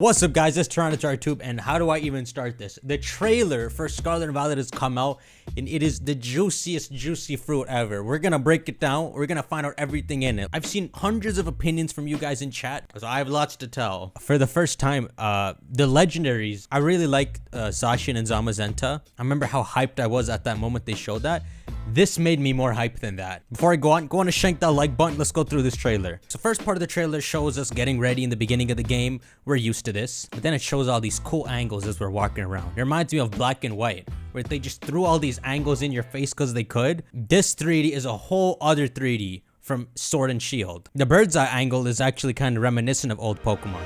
What's up, guys? It's TyranitarTube, and how do I even start this? The trailer for Scarlet and Violet has come out, and it is the juiciest juicy fruit ever. We're gonna break it down. We're gonna find out everything in it. I've seen hundreds of opinions from you guys in chat, so I have lots to tell. For the first time, the Legendaries, I really like Zacian and Zamazenta. I remember how hyped I was at that moment they showed that. This made me more hyped than that. Before I go on to shank that like button. Let's go through this trailer. So first part of the trailer shows us getting ready in the beginning of the game. We're used to this. But then it shows all these cool angles as we're walking around. It reminds me of Black and White, where they just threw all these angles in your face because they could. This 3D is a whole other 3D from Sword and Shield. The bird's eye angle is actually kind of reminiscent of old Pokemon.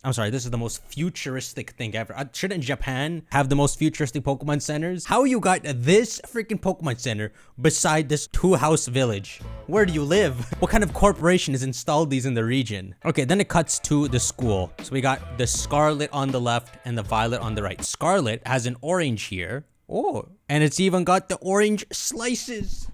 I'm sorry, this is the most futuristic thing ever. Shouldn't Japan have the most futuristic Pokemon centers? How you got this freaking Pokemon center beside this two-house village? Where do you live? What kind of corporation has installed these in the region? Okay, then it cuts to the school. So we got the Scarlet on the left and the Violet on the right. Scarlet has an orange here. Oh, and it's even got the orange slices.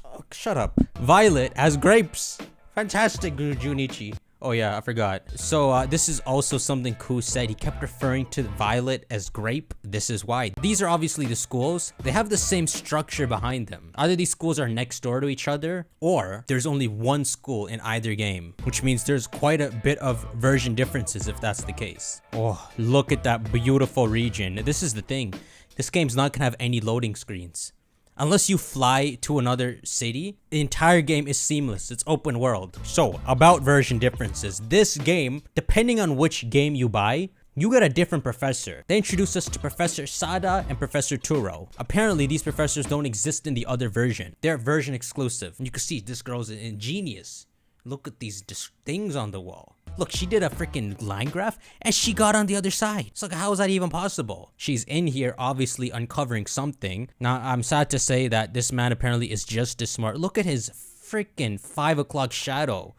Oh, shut up. Violet has grapes. Fantastic, Junichi. Oh yeah, I forgot. So this is also something Ku said. He kept referring to Violet as grape. This is why. These are obviously the schools. They have the same structure behind them. Either these schools are next door to each other, or there's only one school in either game, which means there's quite a bit of version differences if that's the case. Oh, look at that beautiful region. This is the thing. This game's not gonna have any loading screens. Unless you fly to another city, the entire game is seamless. It's open world. So, about version differences. This game, depending on which game you buy, you get a different professor. They introduced us to Professor Sada and Professor Turo. Apparently, these professors don't exist in the other version. They're version exclusive. And you can see this girl's ingenious. Look at these things on the wall. Look, she did a freaking line graph and she got on the other side. So how is that even possible? She's in here obviously uncovering something. Now, I'm sad to say that this man apparently is just as smart. Look at his freaking 5 o'clock shadow.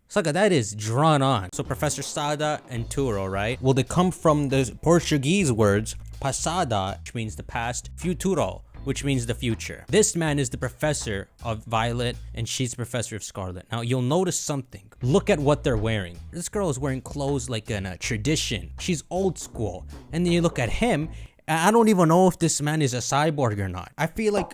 So that is drawn on. So Professor Sada and Turo, right? Well, they come from the Portuguese words passada, which means the past, futuro, which means the future. This man is the professor of Violet and she's the professor of Scarlet. Now you'll notice something. Look at what they're wearing. This girl is wearing clothes like in a tradition. She's old school. And then you look at him, I don't even know if this man is a cyborg or not. I feel like,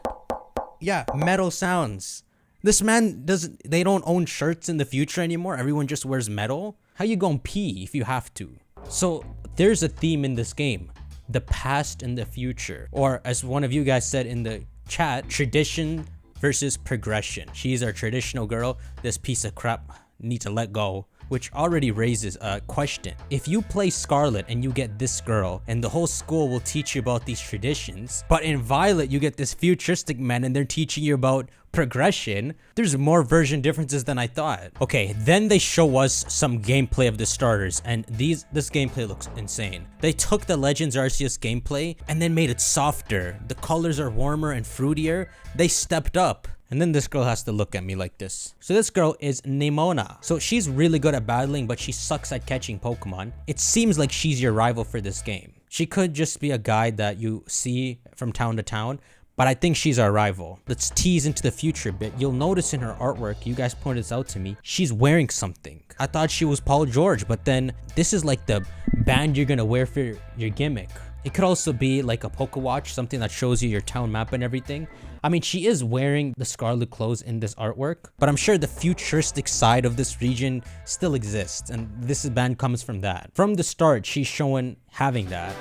yeah, metal sounds. This man they don't own shirts in the future anymore. Everyone just wears metal. How you gonna pee if you have to? So there's a theme in this game. The past and the future, or as one of you guys said in the chat, tradition versus progression. She's our traditional girl. This piece of crap needs to let go, which already raises a question. If you play Scarlet and you get this girl and the whole school will teach you about these traditions, but in Violet you get this futuristic man and they're teaching you about progression, there's more version differences than I thought. Okay, then they show us some gameplay of the starters, and this gameplay looks insane. They took the Legends Arceus gameplay and then made it softer. The colors are warmer and fruitier. They stepped up. And then this girl has to look at me like this. So this girl is Nimona. So she's really good at battling, but she sucks at catching Pokemon. It seems like she's your rival for this game. She could just be a guide that you see from town to town, but I think she's our rival. Let's tease into the future a bit. You'll notice in her artwork, you guys pointed this out to me, she's wearing something. I thought she was Paul George, but then this is like the band you're gonna wear for your gimmick. It could also be like a Pokewatch, something that shows you your town map and everything. I mean, she is wearing the Scarlet clothes in this artwork, but I'm sure the futuristic side of this region still exists, and this band comes from that. From the start, she's showing having that.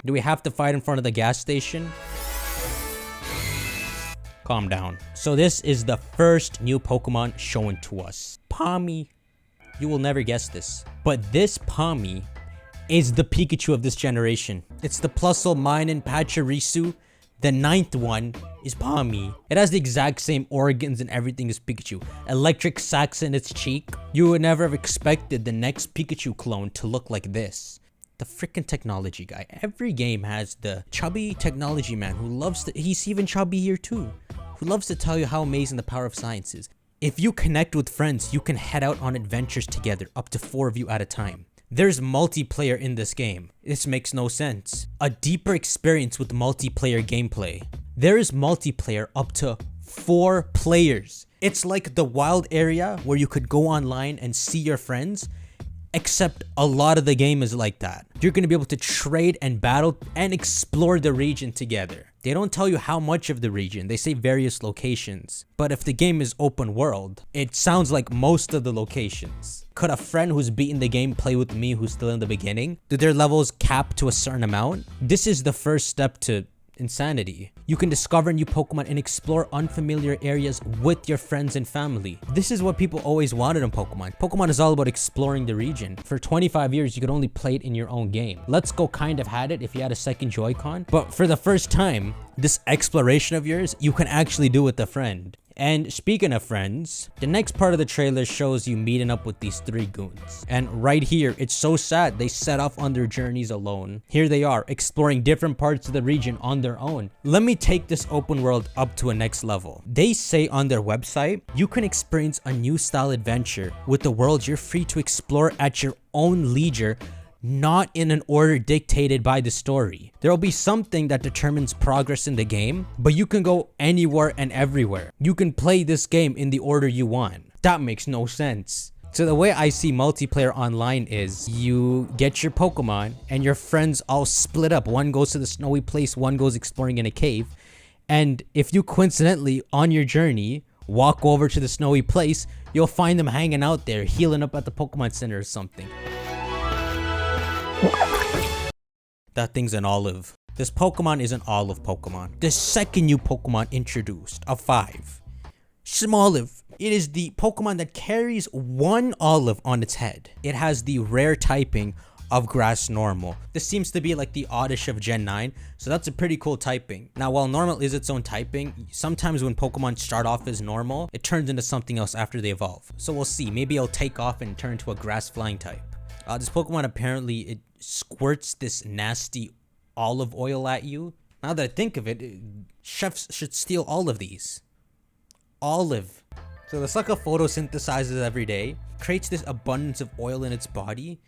Do we have to fight in front of the gas station? Calm down. So this is the first new Pokemon shown to us. Pawmi. You will never guess this, but this Pawmi is the Pikachu of this generation. It's the Plusle Minun Pachirisu. The 9th one is Pawmi. It has the exact same organs and everything as Pikachu. Electric sacs in its cheek. You would never have expected the next Pikachu clone to look like this. The freaking technology guy. Every game has the chubby technology man who loves to, he's even chubby here too, who loves to tell you how amazing the power of science is. If you connect with friends, you can head out on adventures together, up to 4 of you at a time. There's multiplayer in this game. This makes no sense. A deeper experience with multiplayer gameplay. There is multiplayer up to 4 players. It's like the wild area where you could go online and see your friends, except a lot of the game is like that. You're going to be able to trade and battle and explore the region together. They don't tell you how much of the region, they say various locations. But if the game is open world, it sounds like most of the locations. Could a friend who's beaten the game play with me who's still in the beginning? Do their levels cap to a certain amount? This is the first step to insanity. You can discover new Pokemon and explore unfamiliar areas with your friends and family. This is what people always wanted in Pokemon. Pokemon is all about exploring the region. For 25 years, you could only play it in your own game. Let's Go kind of had it if you had a second Joy-Con, but for the first time, this exploration of yours, you can actually do with a friend. And speaking of friends, the next part of the trailer shows you meeting up with these 3 goons. And right here, it's so sad they set off on their journeys alone. Here they are, exploring different parts of the region on their own. Let me take this open world up to a next level. They say on their website, you can experience a new style adventure with the world you're free to explore at your own leisure, not in an order dictated by the story. There will be something that determines progress in the game, but you can go anywhere and everywhere. You can play this game in the order you want. That makes no sense. So the way I see multiplayer online is you get your Pokemon and your friends all split up. One goes to the snowy place, one goes exploring in a cave. And if you coincidentally on your journey walk over to the snowy place, you'll find them hanging out there, healing up at the Pokemon Center or something. That thing's an olive. This Pokemon is an olive Pokemon. The second new Pokemon introduced, a 5. Smoliv. It is the Pokemon that carries 1 olive on its head. It has the rare typing of Grass Normal. This seems to be like the Oddish of Gen 9, so that's a pretty cool typing. Now, while Normal is its own typing, sometimes when Pokemon start off as Normal, it turns into something else after they evolve. So we'll see. Maybe it'll take off and turn to a Grass Flying type. This Pokemon apparently it squirts this nasty olive oil at you. Now that I think of it, chefs should steal all of these. Olive. So the sucker photosynthesizes every day, creates this abundance of oil in its body,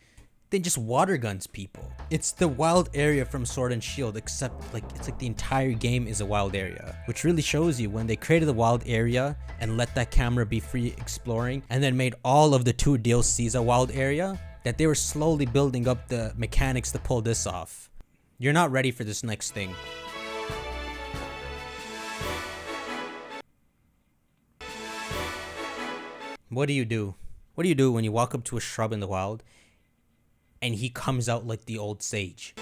then just water guns people. It's the wild area from Sword and Shield, except it's like the entire game is a wild area, which really shows you when they created the wild area and let that camera be free exploring, and then made all of the 2 DLCs a wild area, that they were slowly building up the mechanics to pull this off. You're not ready for this next thing. What do you do? What do you do when you walk up to a shrub in the wild and he comes out like the old sage?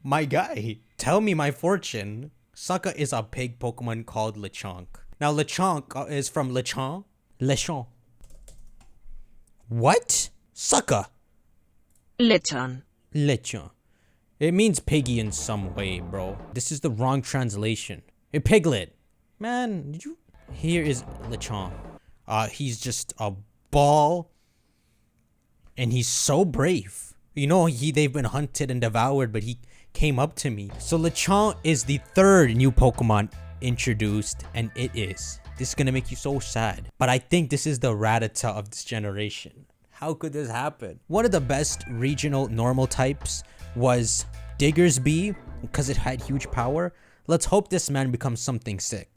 My guy, tell me my fortune. Sucker is a pig Pokemon called Lechonk. Now Lechonk is from Lechonk. Lechonk. What? Sucker. Lechon. Lechon. It means piggy in some way, bro. This is the wrong translation. A piglet. Man, did you... Here is Lechon. He's just a ball. And he's so brave. You know, they've been hunted and devoured, but he came up to me. So Lechon is the 3rd new Pokemon introduced, and it is. This is gonna make you so sad. But I think this is the Rattata of this generation. How could this happen? One of the best regional normal types was Diggersby, because it had huge power. Let's hope this man becomes something sick.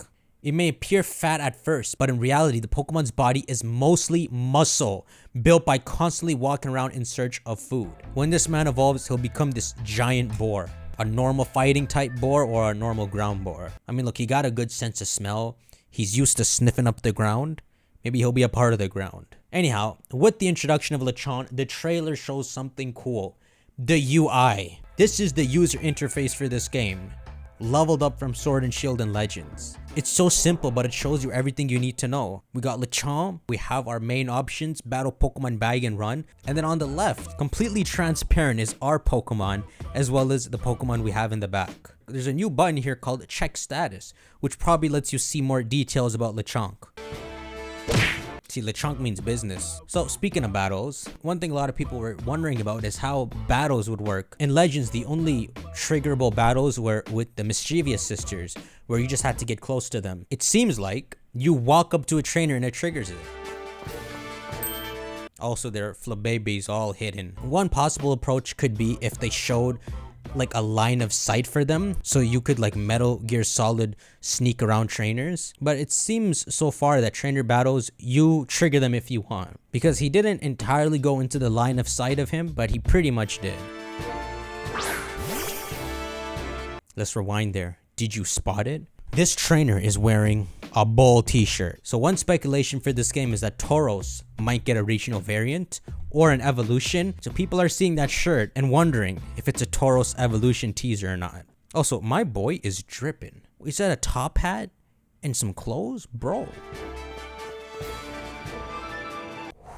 It may appear fat at first, but in reality, the Pokemon's body is mostly muscle, built by constantly walking around in search of food. When this man evolves, he'll become this giant boar. A normal fighting type boar or a normal ground boar. I mean, look, he got a good sense of smell. He's used to sniffing up the ground. Maybe he'll be a part of the ground. Anyhow, with the introduction of Lechon, the trailer shows something cool. The UI. This is the user interface for this game. Leveled up from Sword and Shield and Legends. It's so simple, but it shows you everything you need to know. We got Lechon, we have our main options, Battle Pokemon Bag and Run, and then on the left, completely transparent is our Pokemon, as well as the Pokemon we have in the back. There's a new button here called Check Status, which probably lets you see more details about Lechonk. See, Lechonk means business. So speaking of battles, one thing a lot of people were wondering about is how battles would work. In Legends, the only triggerable battles were with the Mischievous Sisters, where you just had to get close to them. It seems like you walk up to a trainer and it triggers it. Also, their Flababies all hidden. One possible approach could be if they showed like a line of sight for them, so you could like Metal Gear Solid sneak around trainers. But it seems so far that trainer battles, you trigger them if you want, because he didn't entirely go into the line of sight of him, but he pretty much did. Let's rewind there. Did you spot it? This trainer is wearing a bull t-shirt. So one speculation for this game is that Tauros might get a regional variant or an evolution. So people are seeing that shirt and wondering if it's a Tauros evolution teaser or not. Also, my boy is dripping. Is that a top hat and some clothes? Bro.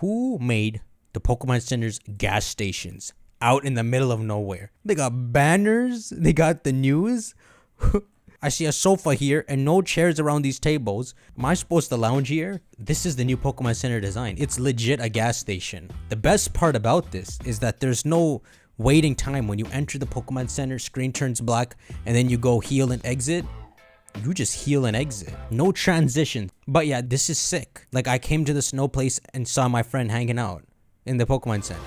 Who made the Pokemon Center's gas stations out in the middle of nowhere? They got banners. They got the news. I see a sofa here and no chairs around these tables. Am I supposed to lounge here? This is the new Pokemon Center design. It's legit a gas station. The best part about this is that there's no waiting time. When you enter the Pokemon Center, screen turns black and then you go heal and exit. You just heal and exit. No transition. But yeah, this is sick. Like, I came to the snow place and saw my friend hanging out in the Pokemon Center.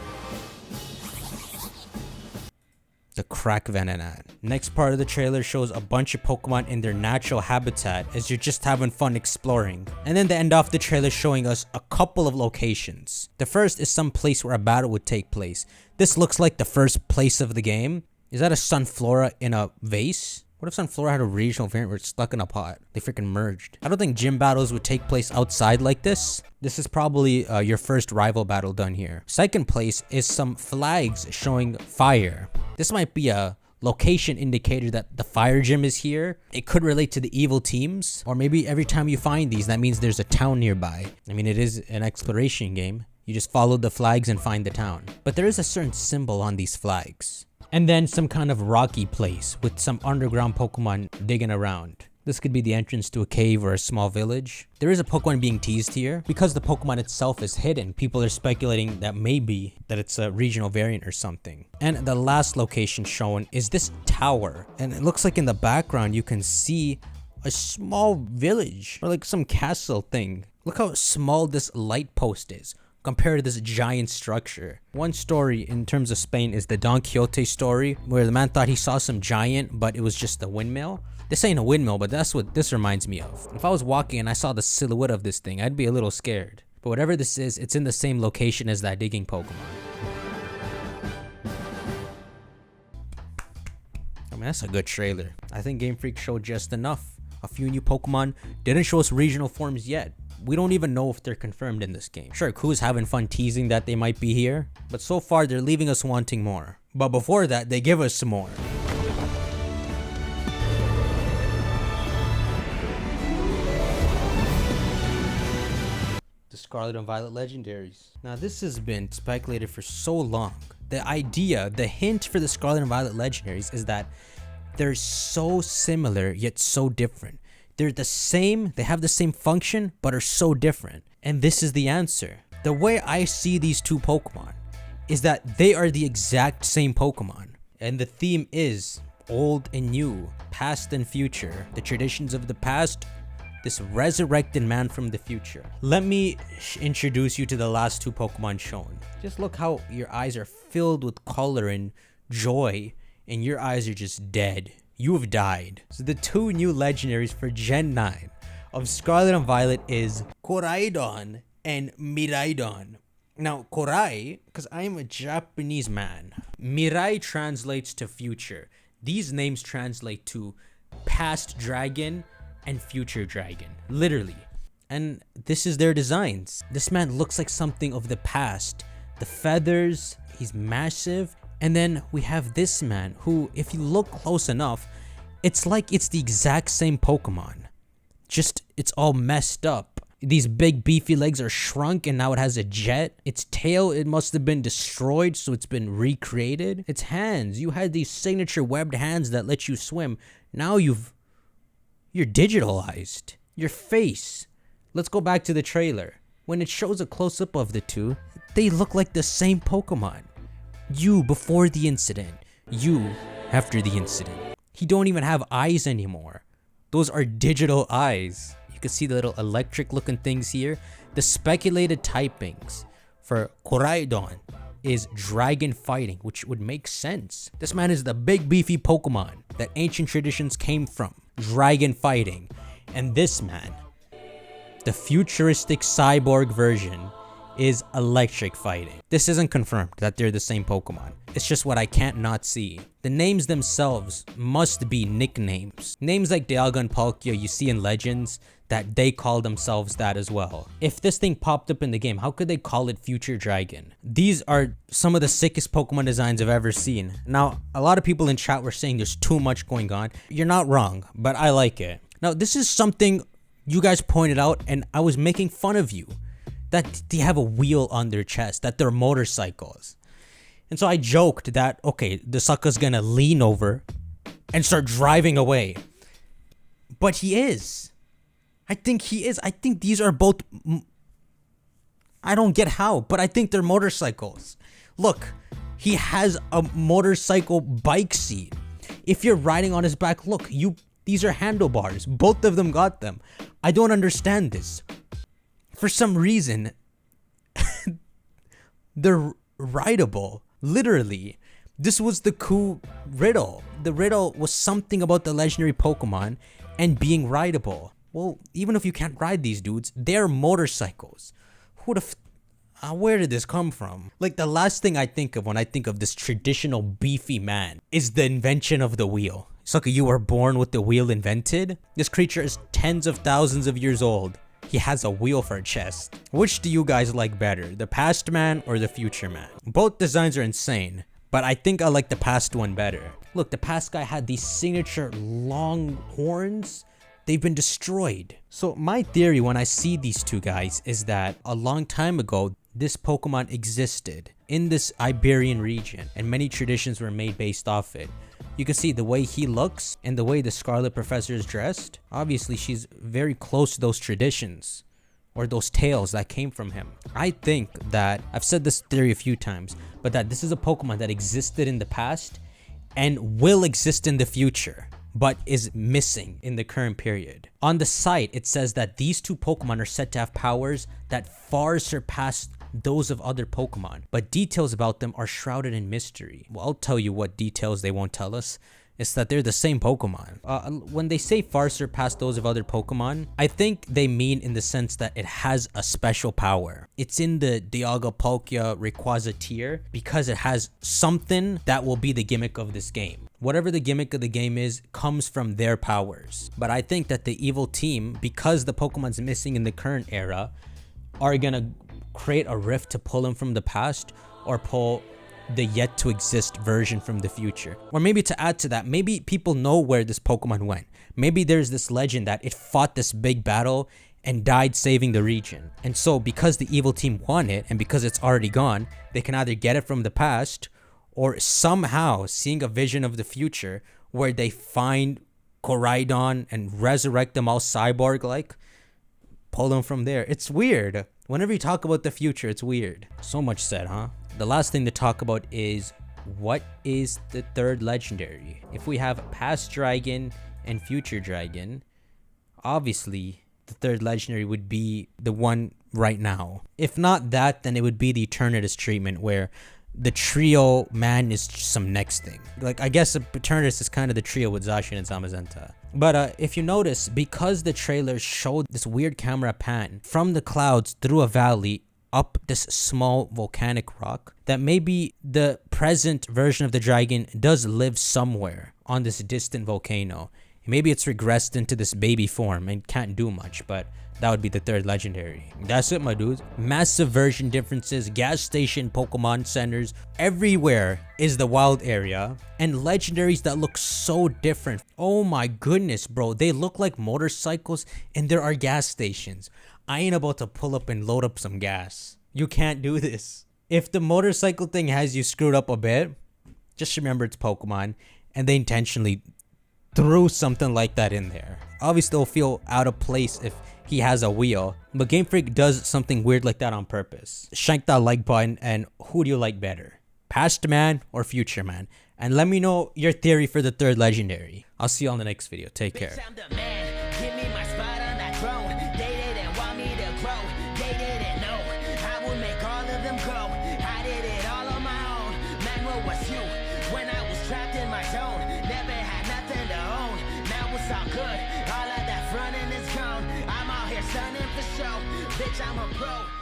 The crack Venonat. Next part of the trailer shows a bunch of Pokemon in their natural habitat as you're just having fun exploring. And then they end off the trailer showing us a couple of locations. The first is some place where a battle would take place. This looks like the first place of the game. Is that a Sunflora in a vase? What if Sunflora had a regional variant where it's stuck in a pot? They freaking merged. I don't think gym battles would take place outside like this. This is probably your first rival battle done here. Second place is some flags showing fire. This might be a location indicator that the fire gym is here. It could relate to the evil teams. Or maybe every time you find these, that means there's a town nearby. I mean, it is an exploration game. You just follow the flags and find the town. But there is a certain symbol on these flags. And then some kind of rocky place with some underground Pokemon digging around. This could be the entrance to a cave or a small village. There is a Pokemon being teased here. Because the Pokemon itself is hidden, people are speculating that maybe that it's a regional variant or something. And the last location shown is this tower. And it looks like in the background you can see a small village or like some castle thing. Look how small this light post is compared to this giant structure. One story in terms of Spain is the Don Quixote story, where the man thought he saw some giant, but it was just a windmill. This ain't a windmill, but that's what this reminds me of. If I was walking and I saw the silhouette of this thing, I'd be a little scared. But whatever this is, it's in the same location as that digging Pokemon. I mean, that's a good trailer. I think Game Freak showed just enough. A few new Pokemon, didn't show us regional forms yet. We don't even know if they're confirmed in this game. Sure, Ku's having fun teasing that they might be here, but so far they're leaving us wanting more. But before that, they give us some more. The Scarlet and Violet Legendaries. Now this has been speculated for so long. The idea, the hint for the Scarlet and Violet Legendaries is that they're so similar yet so different. They're the same, they have the same function, but are so different. And this is the answer. The way I see these two Pokemon is that they are the exact same Pokemon. And the theme is old and new, past and future. The traditions of the past, this resurrected man from the future. Let me introduce you to the last two Pokemon shown. Just look how your eyes are filled with color and joy, and your eyes are just dead. You have died. So the two new legendaries for Gen 9 of Scarlet and Violet is Koraidon and Miraidon. Now, Korai, because I am a Japanese man, Mirai translates to future. These names translate to past dragon and future dragon, literally. And this is their designs. This man looks like something of the past. The feathers, he's massive. And then we have this man who, if you look close enough, it's like it's the exact same Pokemon. Just, it's all messed up. These big beefy legs are shrunk and now it has a jet. Its tail, it must have been destroyed, so it's been recreated. Its hands, you had these signature webbed hands that let you swim. Now you're digitalized. Your face. Let's go back to the trailer. When it shows a close-up of the two, they look like the same Pokemon. You before the incident, you after the incident. He don't even have eyes anymore. Those are digital eyes. You can see the little electric looking things here. The speculated typings for Koraidon is dragon fighting, which would make sense. This man is the big beefy Pokemon that ancient traditions came from. Dragon fighting. And this man, the futuristic cyborg version, is electric fighting. This isn't confirmed that they're the same Pokemon. It's just what I can't not see. The names themselves must be nicknames. Names like Dialga and Palkia you see in Legends, that they call themselves that as well. If this thing popped up in the game, how could they call it Future Dragon? These are some of the sickest Pokemon designs I've ever seen. Now, a lot of people in chat were saying there's too much going on. You're not wrong, but I like it. Now, this is something you guys pointed out and I was making fun of you. That they have a wheel on their chest, that they're motorcycles. And so I joked that, okay, the sucker's gonna lean over and start driving away. But he is. I think he is. I think these are both... I don't get how, but I think they're motorcycles. Look, he has a motorcycle bike seat. If you're riding on his back, look, these are handlebars. Both of them got them. I don't understand this. For some reason, they're rideable. Literally. This was the cool riddle. The riddle was something about the legendary Pokemon and being rideable. Well, even if you can't ride these dudes, they're motorcycles. Where did this come from? Like, the last thing I think of when I think of this traditional beefy man is the invention of the wheel. Sucker, you were born with the wheel invented? This creature is tens of thousands of years old. He has a wheel for a chest. Which do you guys like better, the past man or the future man? Both designs are insane, but I think I like the past one better. Look, the past guy had these signature long horns. They've been destroyed. So my theory when I see these two guys is that a long time ago, this Pokemon existed in this Iberian region and many traditions were made based off it. You can see the way he looks and the way the Scarlet Professor is dressed. Obviously, she's very close to those traditions or those tales that came from him. I think that, I've said this theory a few times, but that this is a Pokemon that existed in the past and will exist in the future, but is missing in the current period. On the site, it says that these two Pokemon are said to have powers that far surpass those of other Pokemon, but details about them are shrouded in mystery. Well, I'll tell you what details they won't tell us. It's that they're the same Pokemon. When they say far surpass those of other Pokemon, I think they mean in the sense that it has a special power. It's in the Dialga, Palkia, Rayquaza tier because it has something that will be the gimmick of this game. Whatever the gimmick of the game is, comes from their powers. But I think that the evil team, because the Pokemon's missing in the current era, are gonna create a rift to pull him from the past or pull the yet to exist version from the future. Or maybe to add to that, maybe people know where this Pokemon went. Maybe there's this legend that it fought this big battle and died saving the region. And so because the evil team won it and because it's already gone, they can either get it from the past or somehow seeing a vision of the future where they find Koraidon and resurrect them all cyborg-like, pull them from there. It's weird. Whenever you talk about the future, it's weird. So much said, huh? The last thing to talk about is, what is the third legendary? If we have past dragon and future dragon, obviously the third legendary would be the one right now. If not that, then it would be the Eternatus treatment where the trio man is some next thing. Like, I guess Eternatus is kind of the trio with Zacian and Zamazenta. But if you notice, because the trailer showed this weird camera pan from the clouds through a valley up this small volcanic rock, that maybe the present version of the dragon does live somewhere on this distant volcano. Maybe it's regressed into this baby form and can't do much, but that would be the third legendary. That's it, my dudes. Massive version differences, gas station, Pokemon centers, everywhere is the wild area, and legendaries that look so different. Oh my goodness, bro. They look like motorcycles and there are gas stations. I ain't about to pull up and load up some gas. You can't do this. If the motorcycle thing has you screwed up a bit, just remember it's Pokemon and they intentionally threw something like that in there. Obviously, it'll feel out of place if he has a wheel, but Game Freak does something weird like that on purpose. Shank that like button, and who do you like better? Past man or future man? And let me know your theory for the third legendary. I'll see you on the next video. Take care. They didn't know I would make all of them go. I did it all on trapped in my zone. Never had nothing to own. Now it's all good. All of that frontin' is gone. I'm out here stunning for show. Bitch, I'm a pro.